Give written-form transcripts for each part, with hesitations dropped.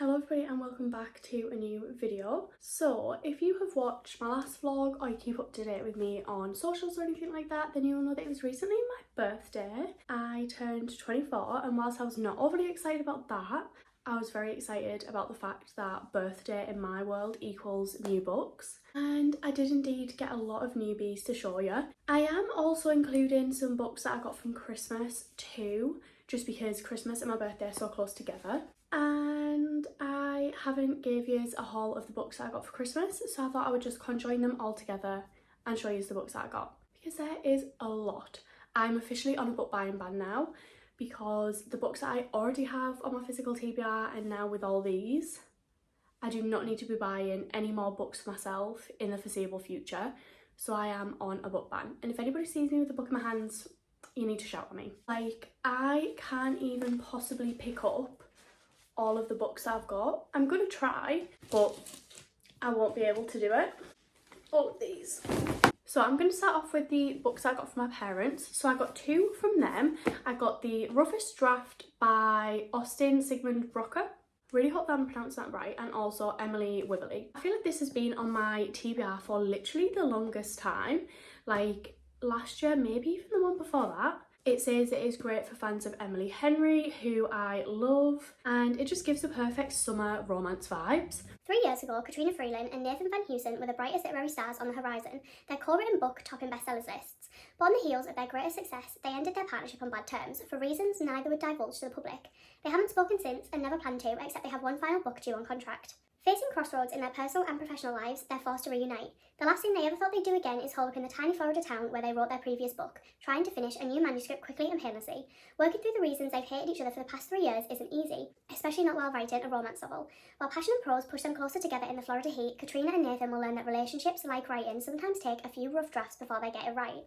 Hello everybody and welcome back to a new video. So if you have watched my last vlog or you keep up to date with me on socials or anything like that, then you'll know that it was recently my birthday. I turned 24 and whilst I was not overly excited about that, I was very excited about the fact that birthday in my world equals new books. And I did indeed get a lot of newbies to show you. I am also including some books that I got from Christmas too, just because Christmas and my birthday are so close together. And I haven't gave you a haul of the books that I got for Christmas, so I thought I would just conjoin them all together and show you the books that I got, because there is a lot. I'm officially on a book buying ban now because the books that I already have on my physical TBR, and now with all these, I do not need to be buying any more books for myself in the foreseeable future. So I am on a book ban, and if anybody sees me with a book in my hands, you need to shout at me. Like, I can't even possibly pick up all of the books I've got. I'm gonna try, but I won't be able to do it. All of these. So I'm gonna start off with the books I got from my parents. So I got two from them. I got The Roughest Draft by Austin Sigmund Rocker. Really hope that I'm pronouncing that right. And also Emily Wibberley. I feel like this has been on my TBR for literally the longest time. Like last year, maybe even the one before that. It says it is great for fans of Emily Henry, who I love, and it just gives the perfect summer romance vibes. 3 years ago, Katrina Freeland and Nathan Van Heusen were the brightest literary stars on the horizon, their co-written book topping bestsellers lists. But on the heels of their greatest success, they ended their partnership on bad terms, for reasons neither would divulge to the public. They haven't spoken since and never plan to, except they have one final book due on contract. Facing crossroads in their personal and professional lives, they're forced to reunite. The last thing they ever thought they'd do again is hole up in the tiny Florida town where they wrote their previous book, trying to finish a new manuscript quickly and painlessly. Working through the reasons they've hated each other for the past 3 years isn't easy, especially not while writing a romance novel. While passion and prose push them closer together in the Florida heat, Katrina and Nathan will learn that relationships, like writing, sometimes take a few rough drafts before they get it right.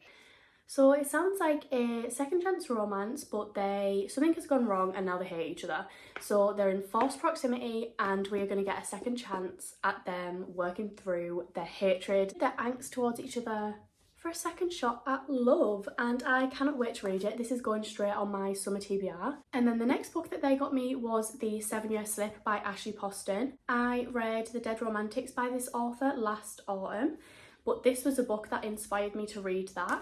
So it sounds like a second chance romance, but something has gone wrong and now they hate each other. So they're in forced proximity and we are going to get a second chance at them working through their hatred, their angst towards each other, for a second shot at love. And I cannot wait to read it. This is going straight on my summer TBR. And then the next book that they got me was The 7-Year Slip by Ashley Poston. I read The Dead Romantics by this author last autumn, but this was a book that inspired me to read that,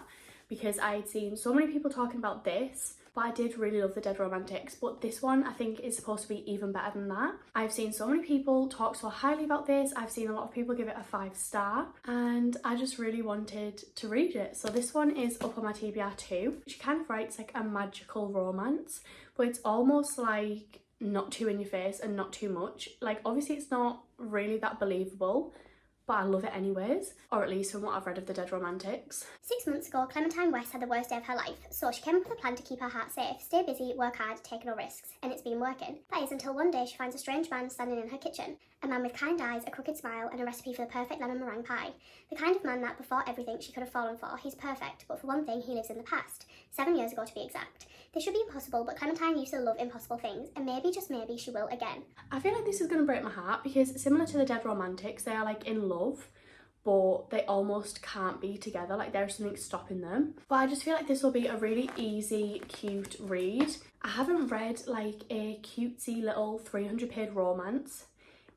because I had seen so many people talking about this, but I did really love The Dead Romantics, but this one I think is supposed to be even better than that. I've seen so many people talk so highly about this, I've seen a lot of people give it a 5-star, and I just really wanted to read it. So this one is up on my TBR too. She kind of writes like a magical romance, but it's almost like not too in your face and not too much. Like obviously it's not really that believable, but I love it anyways, or at least from what I've read of The Dead Romantics. 6 months ago, Clementine West had the worst day of her life, so she came up with a plan to keep her heart safe, stay busy, work hard, take no risks, and it's been working. That is until one day she finds a strange man standing in her kitchen, a man with kind eyes, a crooked smile, and a recipe for the perfect lemon meringue pie. The kind of man that, before everything she could have fallen for, he's perfect, but for one thing, he lives in the past. 7 years ago to be exact. This should be impossible, but Clementine used to love impossible things, and maybe, just maybe, she will again. I feel like this is going to break my heart, because similar to The Dead Romantics, they are like in love, but they almost can't be together, like there's something stopping them. But I just feel like this will be a really easy, cute read. I haven't read like a cutesy little 300-page romance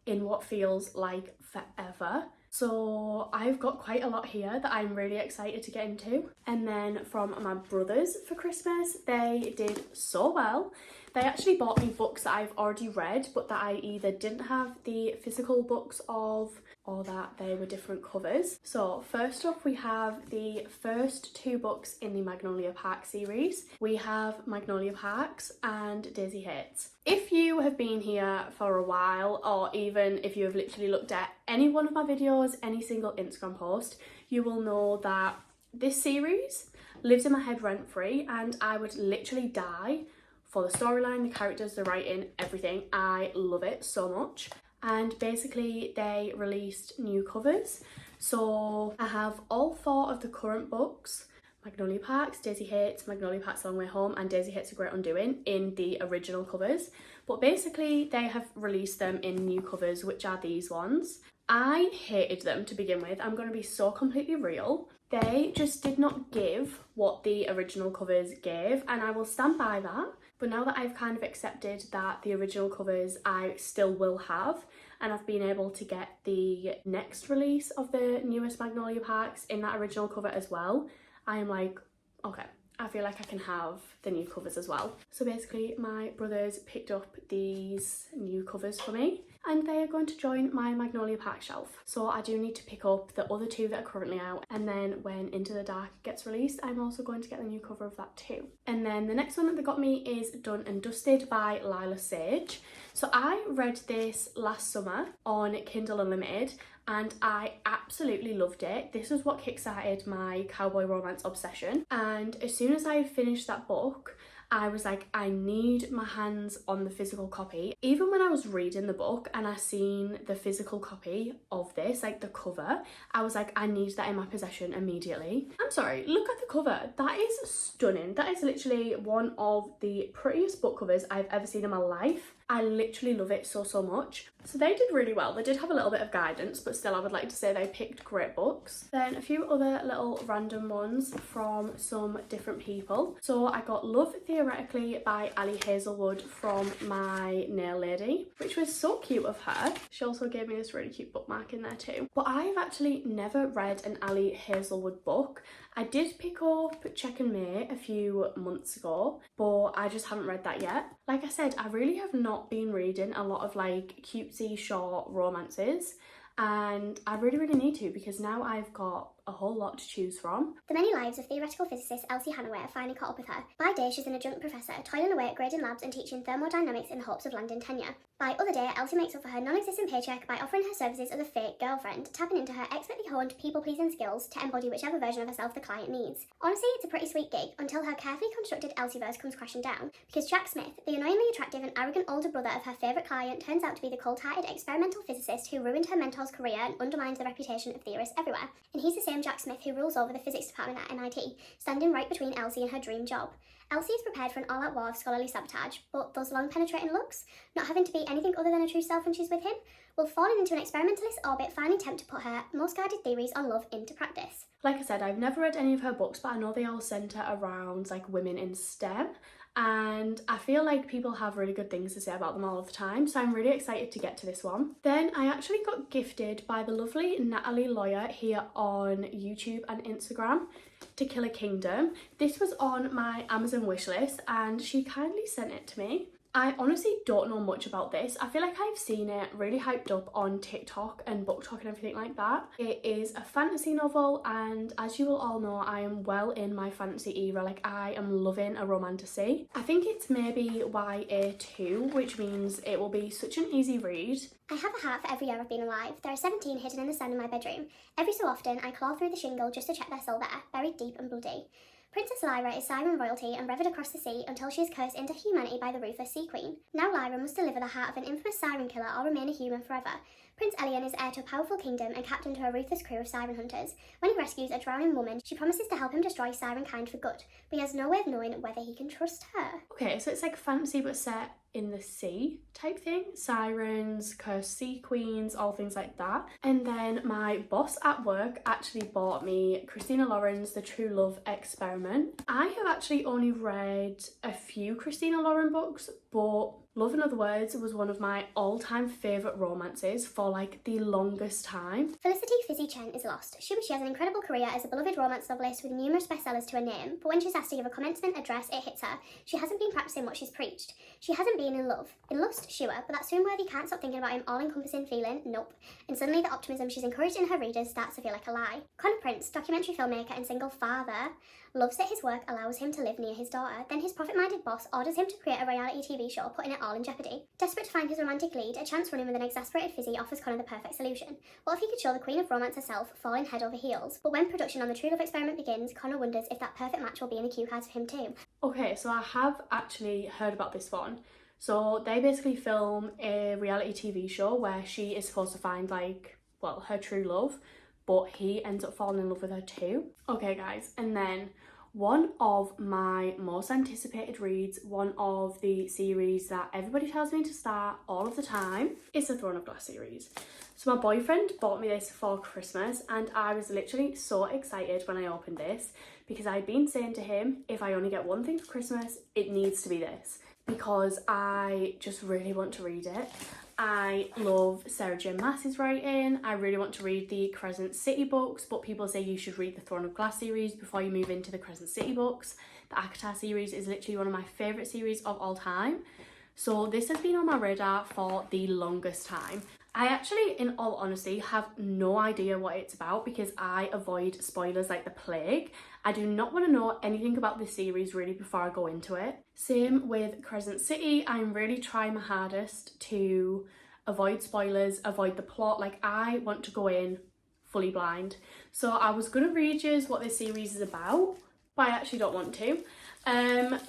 in what feels like forever. So I've got quite a lot here that I'm really excited to get into. And then from my brothers for Christmas, they did so well. They actually bought me books that I've already read, but that I either didn't have the physical books of, or that they were different covers. So first up we have the first 2 books in the Magnolia Park series. We have Magnolia Parks and Daisy Hates. If you have been here for a while, or even if you have literally looked at any one of my videos, any single Instagram post, you will know that this series lives in my head rent-free, and I would literally die for the storyline, the characters, the writing, everything. I love it so much. And basically they released new covers. So I have all 4 of the current books, Magnolia Parks, Daisy Hates, Magnolia Parks A Long Way Home, and Daisy Hates A Great Undoing, in the original covers. But basically they have released them in new covers, which are these ones. I hated them to begin with. I'm going to be so completely real. They just did not give what the original covers gave, and I will stand by that. But now that I've kind of accepted that the original covers I still will have, and I've been able to get the next release of the newest Magnolia packs in that original cover as well, I am like, okay, I feel like I can have the new covers as well. So basically my brothers picked up these new covers for me and they are going to join my Magnolia pack shelf. So I do need to pick up the other two that are currently out, and then when Into the Dark gets released, I'm also going to get the new cover of that too. And then the next one that they got me is Done and Dusted by Lila Sage. So I read this last summer on Kindle Unlimited and I absolutely loved it. This was what kickstarted my cowboy romance obsession, and as soon as I had finished that book, I was like, I need my hands on the physical copy. Even when I was reading the book and I seen the physical copy of this, like the cover, I was like, I need that in my possession immediately. I'm sorry, look at the cover. That is stunning. That is literally one of the prettiest book covers I've ever seen in my life. I literally love it so much. So they did really well. They did have a little bit of guidance, but still I would like to say they picked great books. Then a few other little random ones from some different people. So I got Love Theoretically by Ali Hazelwood from my nail lady, which was so cute of her. She also gave me this really cute bookmark in there too. But I've actually never read an Ali Hazelwood book. I did pick up Check and May a few months ago, but I just haven't read that yet. Like I said, I really have not been reading a lot of like cutesy short romances, and I really need to, because now I've got a whole lot to choose from. The many lives of theoretical physicist Elsie Hanaway have finally caught up with her. By day, she's an adjunct professor, toiling away at grading labs and teaching thermodynamics in the hopes of landing tenure. By other day, Elsie makes up for her non-existent paycheck by offering her services as a fake girlfriend, tapping into her expertly honed people-pleasing skills to embody whichever version of herself the client needs. Honestly, it's a pretty sweet gig, until her carefully constructed Elsieverse comes crashing down, because Jack Smith, the annoyingly attractive and arrogant older brother of her favourite client, turns out to be the cold-hearted experimental physicist who ruined her mentor's career and undermined the reputation of theorists everywhere. And he's the same Jack Smith who rules over the physics department at MIT, standing right between Elsie and her dream job. Elsie is prepared for an all-out war of scholarly sabotage, but those long penetrating looks, not having to be anything other than her true self when she's with him, will fall into an experimentalist orbit, finally attempt to put her most guided theories on love into practice. Like I said, I've never read any of her books, but I know they all centre around like women in STEM, and I feel like people have really good things to say about them all of the time, so I'm really excited to get to this one. Then I actually got gifted by the lovely Natalie Lawyer here on YouTube and Instagram To Kill a Kingdom. This was on my Amazon wishlist and she kindly sent it to me. I honestly don't know much about this. I feel like I've seen it really hyped up on TikTok and BookTok and everything like that. It is a fantasy novel, and as you will all know, I am well in my fantasy era. Like, I am loving a romantasy. I think it's maybe YA2, which means it will be such an easy read. I have a hat for every year I've been alive. There are 17 hidden in the sand in my bedroom. Every so often, I claw through the shingle just to check they're still there, buried deep and bloody. Princess Lyra is Siren royalty and revered across the sea until she is cursed into humanity by the ruthless Sea Queen. Now Lyra must deliver the heart of an infamous siren killer or remain a human forever. Prince Elian is heir to a powerful kingdom and captain to a ruthless crew of siren hunters. When he rescues a drowning woman, she promises to help him destroy siren kind for good, but he has no way of knowing whether he can trust her. Okay, so it's like fantasy but set in the sea type thing. Sirens, cursed sea queens, all things like that. And then my boss at work actually bought me Christina Lauren's The True Love Experiment. I have actually only read a few Christina Lauren books, but Love and Other Words was one of my all-time favourite romances for like the longest time. Felicity Fizzy Chen is lost. She has an incredible career as a beloved romance novelist with numerous bestsellers to her name, but when she's asked to give a commencement address, it hits her. She hasn't been practising what she's preached. She hasn't been in love. In lust, sure, but that swoon-worthy can't stop thinking about him all-encompassing feeling, nope. And suddenly the optimism she's encouraged in her readers starts to feel like a lie. Connor Prince, documentary filmmaker and single father, loves that his work allows him to live near his daughter. Then his profit-minded boss orders him to create a reality TV show, putting it all in jeopardy. Desperate to find his romantic lead, a chance running with an exasperated Fizzy offers Connor the perfect solution. What if he could show the queen of romance herself falling head over heels? But when production on the True Love Experiment begins, Connor wonders if that perfect match will be in the cue cards for him too. Okay, so I have actually heard about this one. So they basically film a reality TV show where she is supposed to find like, well, her true love, but he ends up falling in love with her too. Okay guys, and then One of my most anticipated reads, one of the series that everybody tells me to start all of the time, is the Throne of Glass series. So my boyfriend bought me this for Christmas and I was literally so excited when I opened this because I'd been saying to him, if I only get one thing for Christmas, it needs to be this, because I just really want to read it. I love Sarah J Maas's writing. I really want to read the Crescent City books, but people say you should read the Throne of Glass series before you move into the Crescent City books. The ahhhh series is literally one of my favourite series of all time. So this has been on my radar for the longest time. I actually, in all honesty, have no idea what it's about because I avoid spoilers like the plague. I do not want to know anything about this series really before I go into it. Same with Crescent City. I'm really trying my hardest to avoid spoilers, avoid the plot. Like, I want to go in fully blind. So I was going to read you what this series is about, but I actually don't want to.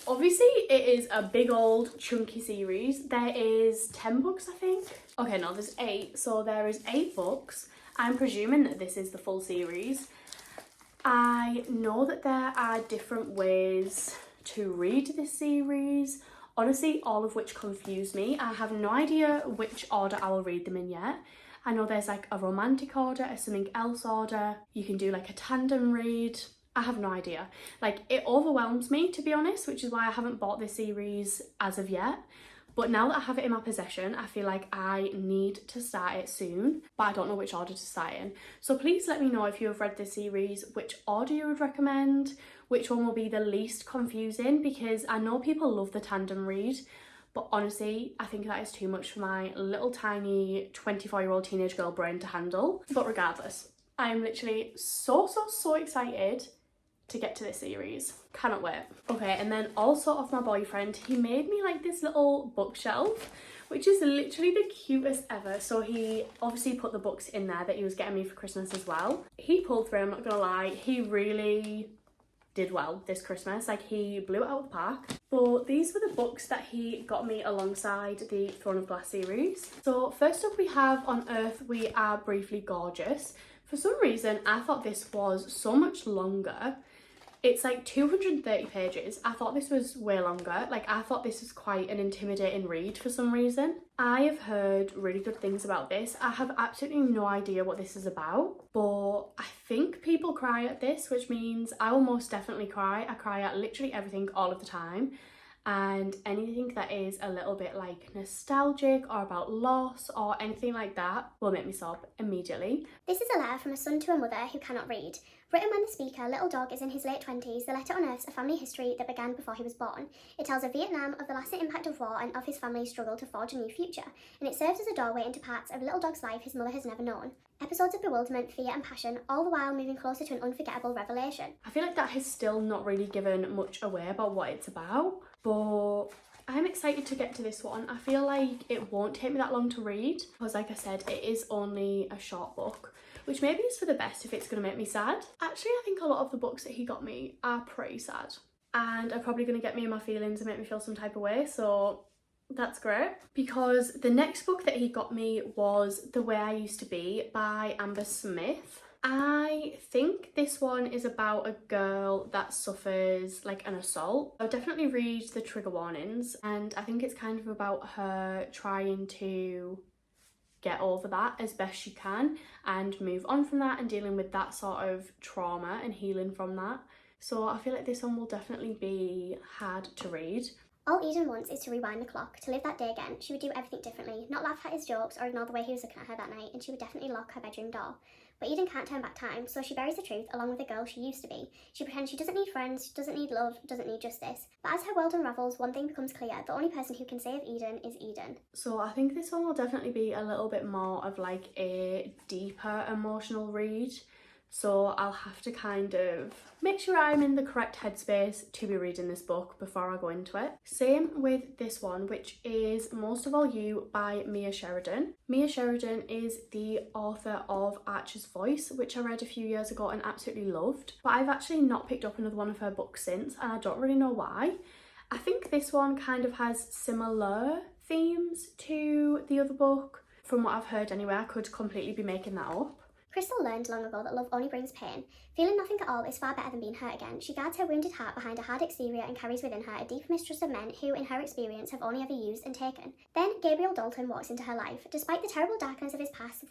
Obviously it is a big old chunky series. There is 10 books, I think. Okay, no, there's 8. So there is 8 books. I'm presuming that this is the full series. I know that there are different ways to read this series, honestly, all of which confuse me. I have no idea which order I will read them in yet. I know there's like a romantic order, a something else order. You can do like a tandem read. I have no idea. Like, it overwhelms me, to be honest, which is why I haven't bought this series as of yet. But now that I have it in my possession, I feel like I need to start it soon, but I don't know which order to start in. So please let me know if you have read this series, which order you would recommend, which one will be the least confusing, because I know people love the tandem read, but honestly, I think that is too much for my little tiny 24-year-old teenage girl brain to handle. But regardless, I'm literally so excited to get to this series. Cannot wait. Okay, and then also off my boyfriend, he made me like this little bookshelf, which is literally the cutest ever. So he obviously put the books in there that he was getting me for Christmas as well. He pulled through, I'm not gonna lie, he really did well this Christmas. Like, he blew it out of the park. But these were the books that he got me alongside the Throne of Glass series. So first up we have On Earth We Are Briefly Gorgeous. For some reason, I thought this was so much longer. It's like 230 pages. I thought this was way longer. Like, I thought this was quite an intimidating read for some reason. I have heard really good things about this. I have absolutely no idea what this is about, but I think people cry at this, which means I will most definitely cry. I cry at literally everything all of the time. And anything that is a little bit like nostalgic or about loss or anything like that will make me sob immediately. This is a letter from a son to a mother who cannot read. Written when the speaker, Little Dog, is in his late 20s, the letter unearths a family history that began before he was born. It tells of Vietnam, of the lasting impact of war, and of his family's struggle to forge a new future. And it serves as a doorway into parts of Little Dog's life his mother has never known. Episodes of bewilderment, fear and passion, all the while moving closer to an unforgettable revelation. I feel like that has still not really given much away about what it's about, but I'm excited to get to this one. I feel like it won't take me that long to read because, like I said, it is only a short book, which maybe is for the best if it's going to make me sad. Actually, I think a lot of the books that he got me are pretty sad and are probably going to get me in my feelings and make me feel some type of way, so that's great. Because the next book that he got me was The Way I Used to Be by Amber Smith. I think this one is about a girl that suffers like an assault. I'll definitely read the trigger warnings, and I think it's kind of about her trying to get over that as best she can and move on from that and dealing with that sort of trauma and healing from that. So I feel like this one will definitely be hard to read. All Eden wants is to rewind the clock, to live that day again. She would do everything differently, not laugh at his jokes or ignore the way he was looking at her that night, and she would definitely lock her bedroom door. But Eden can't turn back time, so she buries the truth along with the girl she used to be. She pretends she doesn't need friends, she doesn't need love, doesn't need justice. But as her world unravels, one thing becomes clear: the only person who can save Eden is Eden. So I think this one will definitely be a little bit more of like a deeper emotional read. So I'll have to kind of make sure I'm in the correct headspace to be reading this book before I go into it. Same with this one, which is Most of All You by Mia Sheridan. Mia Sheridan is the author of Archer's Voice, which I read a few years ago and absolutely loved. But I've actually not picked up another one of her books since, and I don't really know why. I think this one kind of has similar themes to the other book. From what I've heard anyway, I could completely be making that up. Crystal learned long ago that love only brings pain. Feeling nothing at all is far better than being hurt again. She guards her wounded heart behind a hard exterior and carries within her a deep mistrust of men who, in her experience, have only ever used and taken. Then Gabriel Dalton walks into her life. Despite the terrible darkness of his past,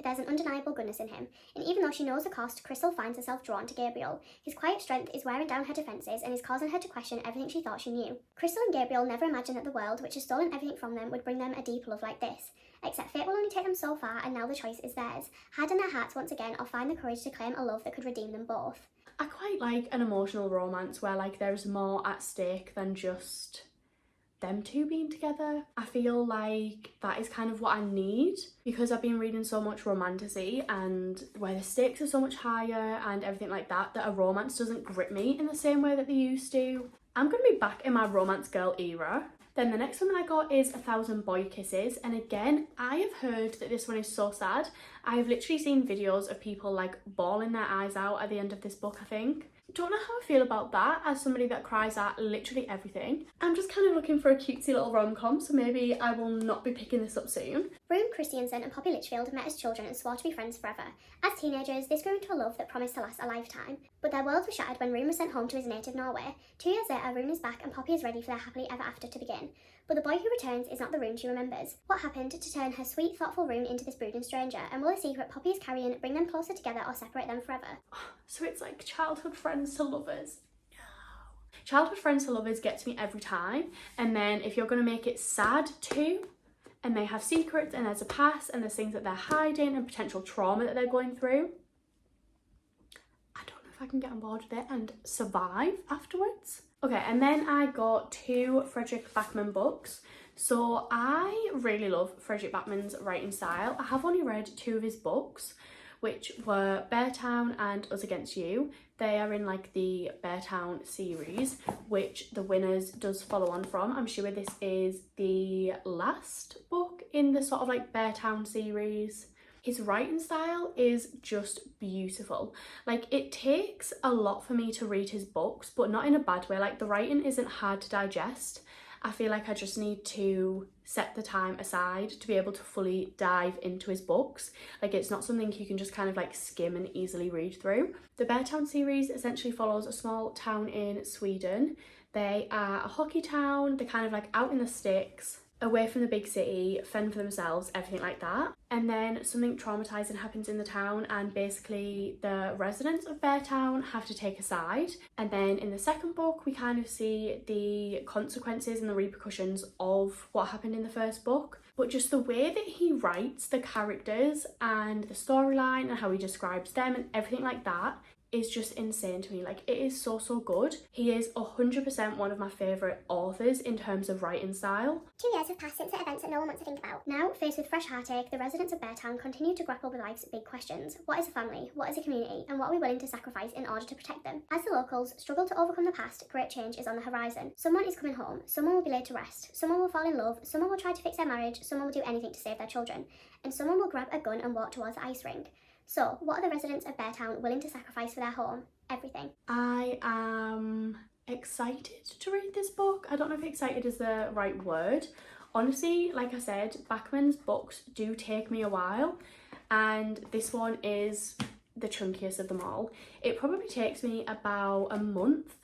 there's an undeniable goodness in him, and even though she knows the cost, Crystal finds herself drawn to Gabriel. His quiet strength is wearing down her defences and is causing her to question everything she thought she knew. Crystal and Gabriel never imagined that the world, which has stolen everything from them, would bring them a deep love like this. Except fate will only take them so far, and now the choice is theirs. Harden their hearts once again, or find the courage to claim a love that could redeem them both. I quite like an emotional romance where like there's more at stake than just them two being together. I feel like that is kind of what I need because I've been reading so much romantasy and where the stakes are so much higher and everything like that, that a romance doesn't grip me in the same way that they used to. I'm going to be back in my romance girl era. Then the next one I got is 1,000 Boy Kisses, and again I have heard that this one is so sad. I have literally seen videos of people like bawling their eyes out at the end of this book, I think. Don't know how I feel about that as somebody that cries at literally everything. I'm just kind of looking for a cutesy little rom-com, so maybe I will not be picking this up soon. Rune Christiansen and Poppy Litchfield met as children and swore to be friends forever. As teenagers, this grew into a love that promised to last a lifetime. But their worlds were shattered when Rune was sent home to his native Norway. 2 years later, Rune is back and Poppy is ready for their happily ever after to begin. But the boy who returns is not the Rune she remembers. What happened to turn her sweet, thoughtful Rune into this brooding stranger? And will a secret Poppy is carrying bring them closer together or separate them forever? So it's like childhood friends to lovers. No. Childhood friends to lovers gets me every time. And then if you're going to make it sad too, and they have secrets and there's a past and there's things that they're hiding and potential trauma that they're going through, I don't know if I can get on board with it and survive afterwards. Okay, and then I got 2 Fredrik Backman books. So I really love Fredrik Backman's writing style. I have only read 2 of his books, which were Beartown and Us Against You. They are in like the Beartown series, which The Winners does follow on from. I'm sure this is the last book in the sort of like Beartown series. His writing style is just beautiful. Like, it takes a lot for me to read his books, but not in a bad way. Like, the writing isn't hard to digest. I feel like I just need to set the time aside to be able to fully dive into his books. Like, it's not something you can just kind of like skim and easily read through. The Beartown series essentially follows a small town in Sweden. They are a hockey town. They're kind of like out in the sticks, away from the big city, fend for themselves, everything like that. And then something traumatizing happens in the town and basically the residents of Beartown have to take a side. And then in the second book, we kind of see the consequences and the repercussions of what happened in the first book. But just the way that he writes the characters and the storyline and how he describes them and everything like that is just insane to me. Like, it is so good. He is 100% one of my favourite authors in terms of writing style. 2 years have passed since the events that no one wants to think about. Now, faced with fresh heartache, the residents of Beartown continue to grapple with life's big questions. What is a family? What is a community? And what are we willing to sacrifice in order to protect them? As the locals struggle to overcome the past, great change is on the horizon. Someone is coming home. Someone will be laid to rest. Someone will fall in love. Someone will try to fix their marriage. Someone will do anything to save their children. And someone will grab a gun and walk towards the ice rink. So, what are the residents of Beartown willing to sacrifice for their home? Everything. I am excited to read this book. I don't know if excited is the right word. Honestly, like I said, Backman's books do take me a while, and this one is the chunkiest of them all. It probably takes me about a month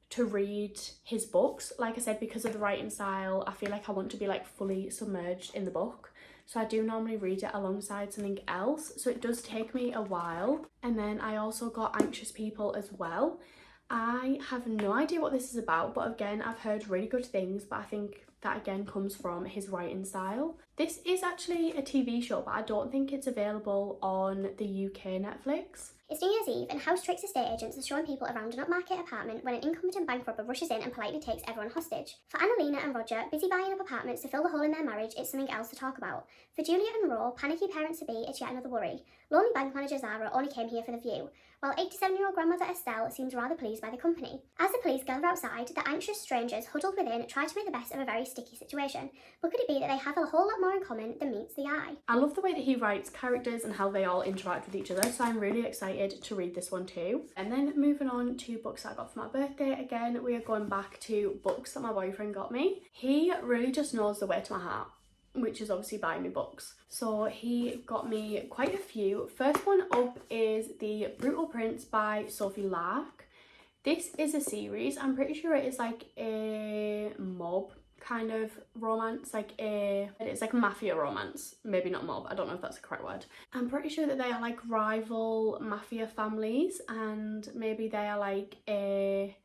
to read his books. Like I said, because of the writing style, I feel like I want to be like fully submerged in the book. So I do normally read it alongside something else. So it does take me a while. And then I also got Anxious People as well. I have no idea what this is about, but again, I've heard really good things, but I think that again comes from his writing style. This is actually a TV show, but I don't think it's available on the UK Netflix. It's New Year's Eve, and House Tricks estate agents are showing people around an upmarket apartment when an incompetent bank robber rushes in and politely takes everyone hostage. For Annalena and Roger, busy buying up apartments to fill the hole in their marriage, it's something else to talk about. For Julia and Ro, panicky parents-to-be, it's yet another worry. Lonely bank manager Zara only came here for the view, while 87-year-old grandmother Estelle seems rather pleased by the company. As the police gather outside, the anxious strangers huddled within try to make the best of a very sticky situation. But could it be that they have a whole lot more in common than meets the eye? I love the way that he writes characters and how they all interact with each other, so I'm really excited to read this one too. And then moving on to books that I got for my birthday, again we are going back to books that my boyfriend got me. He really just knows the way to my heart. which is obviously buying me books. So he got me quite a few. First one up is The Brutal Prince by Sophie Lark. This is a series. I'm pretty sure it is like a mob kind of romance, it's like a mafia romance, maybe not mob, I don't know if that's the correct word. I'm pretty sure that they are like rival mafia families, and maybe they are like a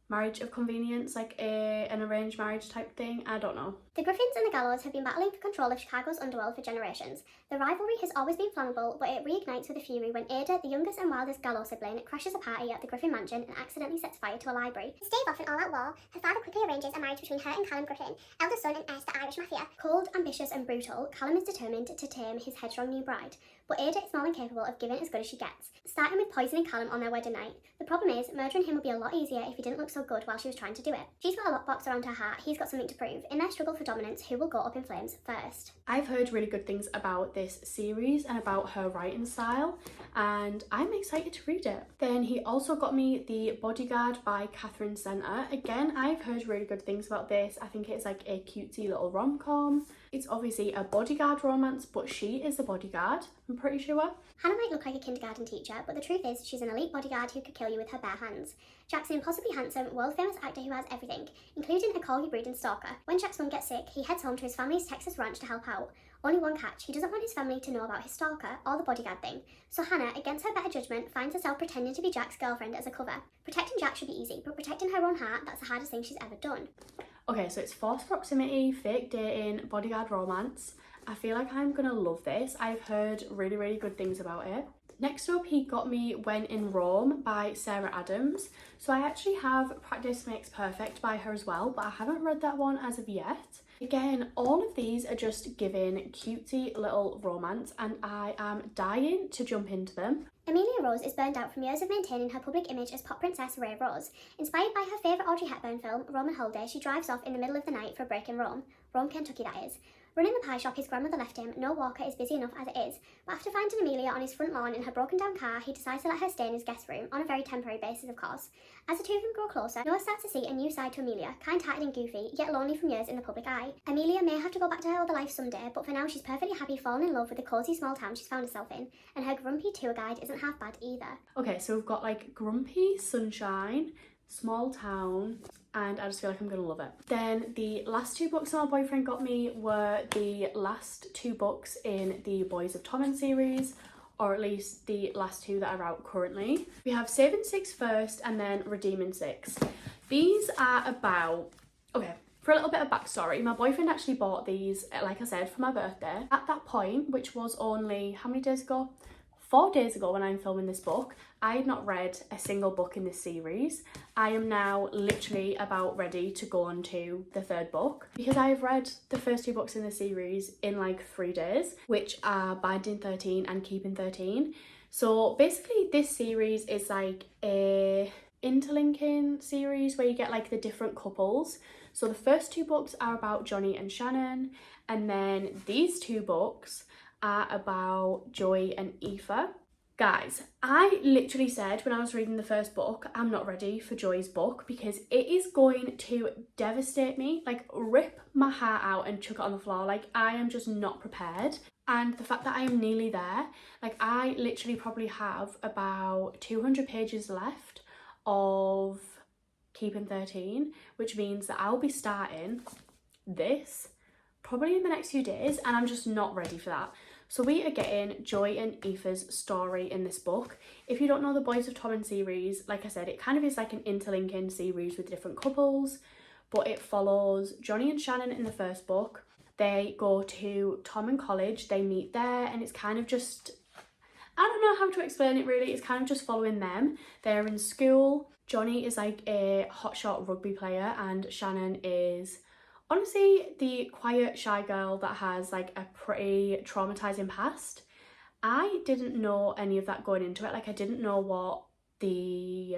marriage of convenience, like an arranged marriage type thing, I don't know. The Griffins and the Gallows have been battling for control of Chicago's underworld for generations. The rivalry has always been flammable, but it reignites with a fury when Ada, the youngest and wildest Gallow sibling, crashes a party at the Griffin mansion and accidentally sets fire to a library. To stave off an all-out war, her father quickly arranges a marriage between her and Callum Griffin, eldest son and heir to the Irish Mafia. Cold, ambitious and brutal, Callum is determined to tame his headstrong new bride, but Ada is more than capable of giving as good as she gets, starting with poisoning Callum on their wedding night. The problem is, murdering him would be a lot easier if he didn't look so good while she was trying to do it. She's got a lockbox around her heart, he's got something to prove. In their struggle for dominance, who will go up in flames first? I've heard really good things about this series and about her writing style, and I'm excited to read it. Then he also got me The Bodyguard by Catherine Center. Again, I've heard really good things about this. I think it's like a cutesy little rom-com. It's obviously a bodyguard romance, but she is the bodyguard, I'm pretty sure. Hannah might look like a kindergarten teacher, but the truth is she's an elite bodyguard who could kill you with her bare hands. Jack's an impossibly handsome, world-famous actor who has everything, including a corgi breeding stalker. When Jack's mum gets sick, he heads home to his family's Texas ranch to help out. Only one catch, he doesn't want his family to know about his stalker or the bodyguard thing. So Hannah, against her better judgment, finds herself pretending to be Jack's girlfriend as a cover. Protecting Jack should be easy, but protecting her own heart, that's the hardest thing she's ever done. Okay, so it's forced proximity, fake dating, bodyguard romance. I feel like I'm gonna love this. I've heard really, really good things about it. Next up, he got me When in Rome by Sarah Adams. So I actually have Practice Makes Perfect by her as well, but I haven't read that one as of yet. Again, all of these are just giving cutesy little romance, and I am dying to jump into them. Amelia Rose is burned out from years of maintaining her public image as pop princess Ray Rose. Inspired by her favourite Audrey Hepburn film, Roman Holiday, she drives off in the middle of the night for a break in Rome, Kentucky that is. Running the pie shop his grandmother left him, no Walker is busy enough as it is, but after finding Amelia on his front lawn in her broken down car, he decides to let her stay in his guest room, on a very temporary basis of course. As the two of them grow closer, Noah starts to see a new side to Amelia, kind-hearted and goofy, yet lonely from years in the public eye. Amelia may have to go back to her other life someday, but for now she's perfectly happy falling in love with the cosy small town she's found herself in, and her grumpy tour guide isn't half bad either. Okay, so we've got like grumpy, sunshine, small town, and I just feel like I'm gonna love it. Then the last two books my boyfriend got me were the last two books in the Boys of Tommen series, or at least the last two that are out currently. We have Saving Six First and then Redeeming Six. These are about, okay, for a little bit of backstory, my boyfriend actually bought these, like I said, for my birthday. At that point, which was only, how many days ago? 4 days ago when I'm filming this book, I had not read a single book in this series. I am now literally about ready to go on to the third book because I have read the first two books in the series in like 3 days, which are Binding 13 and Keeping 13. So basically this series is like a interlinking series where you get like the different couples. So the first two books are about Johnny and Shannon, and then these two books are about Joy and Aoife. Guys, I literally said when I was reading the first book, I'm not ready for Joy's book because it is going to devastate me, like rip my heart out and chuck it on the floor. Like I am just not prepared. And the fact that I am nearly there, like I literally probably have about 200 pages left of Keeping 13, which means that I'll be starting this probably in the next few days, and I'm just not ready for that. So we are getting Joy and Aoife's story in this book. If you don't know the Boys of Tommen series, like I said, it kind of is like an interlinking series with different couples, but it follows Johnny and Shannon in the first book. They go to Tommen College, they meet there, and it's kind of just, I don't know how to explain it really, it's kind of just following them. They're in school. Johnny is like a hotshot rugby player and Shannon is honestly the quiet, shy girl that has like a pretty traumatizing past. I didn't know any of that going into it. Like I didn't know what the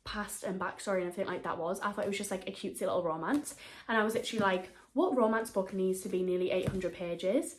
past and backstory and everything like that was. I thought it was just like a cutesy little romance. And I was literally like, what romance book needs to be nearly 800 pages?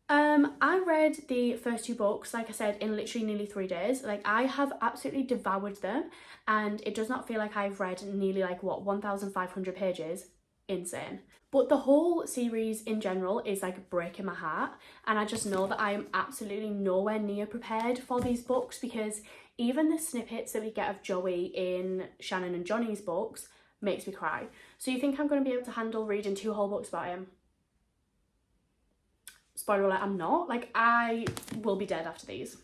I read the first two books, like I said, in literally nearly 3 days. Like I have absolutely devoured them, and it does not feel like I've read nearly like what 1,500 pages. insane. But the whole series in general is like breaking my heart, and I just know that I am absolutely nowhere near prepared for these books, because even the snippets that we get of Joey in Shannon and Johnny's books makes me cry. So you think I'm going to be able to handle reading 2 whole books about him? Spoiler alert, I'm not. Like, I will be dead after these.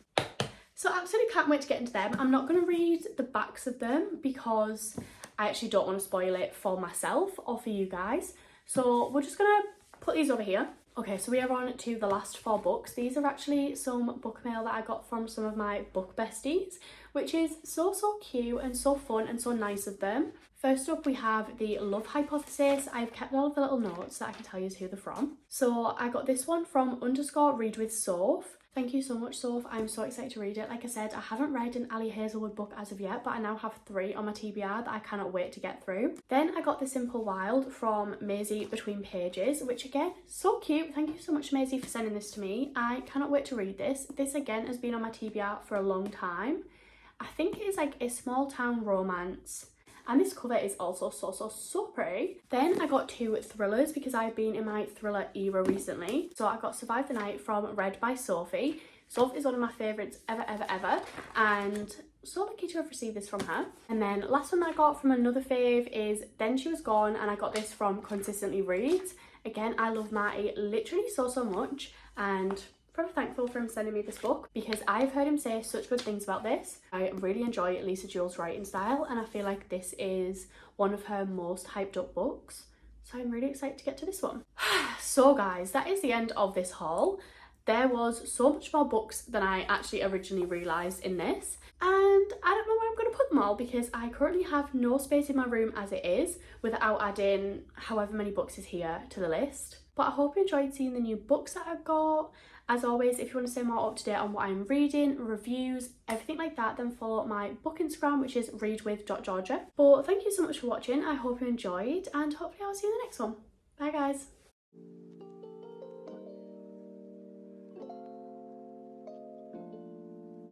So I absolutely can't wait to get into them. I'm not going to read the backs of them because I actually don't want to spoil it for myself or for you guys. So we're just going to put these over here. Okay, so we are on to the last 4 books. These are actually some book mail that I got from some of my book besties, which is so cute and so fun and so nice of them. First up, we have the Love Hypothesis. I've kept all of the little notes so I can tell you who they're from. So I got this one from _read with Soph. Thank you so much, Soph. I'm so excited to read it. Like I said, I haven't read an Ali Hazelwood book as of yet, but I now have 3 on my TBR that I cannot wait to get through. Then I got The Simple Wild from Maisie Between Pages, which again, so cute. Thank you so much, Maisie, for sending this to me. I cannot wait to read this. This again has been on my TBR for a long time. I think it is like a small town romance. And this cover is also so pretty. Then I got 2 thrillers because I've been in my thriller era recently. So I got Survive the Night from Read by Sophie. Soph is one of my favourites ever, and so lucky to have received this from her. And then last one I got from another fave is Then She Was Gone, and I got this from Consistently Reads. Again, I love Matty literally so much, and forever thankful for him sending me this book because I've heard him say such good things about this. I really enjoy Lisa Jewell's writing style, and I feel like this is one of her most hyped up books. So I'm really excited to get to this one. So guys, that is the end of this haul. There was so much more books than I actually originally realised in this, and I don't know where I'm going to put them all because I currently have no space in my room as it is without adding however many books is here to the list. But I hope you enjoyed seeing the new books that I've got. As always, if you want to stay more up to date on what I'm reading, reviews, everything like that, then follow my book Instagram, which is readwith.georgia. But thank you so much for watching. I hope you enjoyed, and hopefully I'll see you in the next one. Bye guys.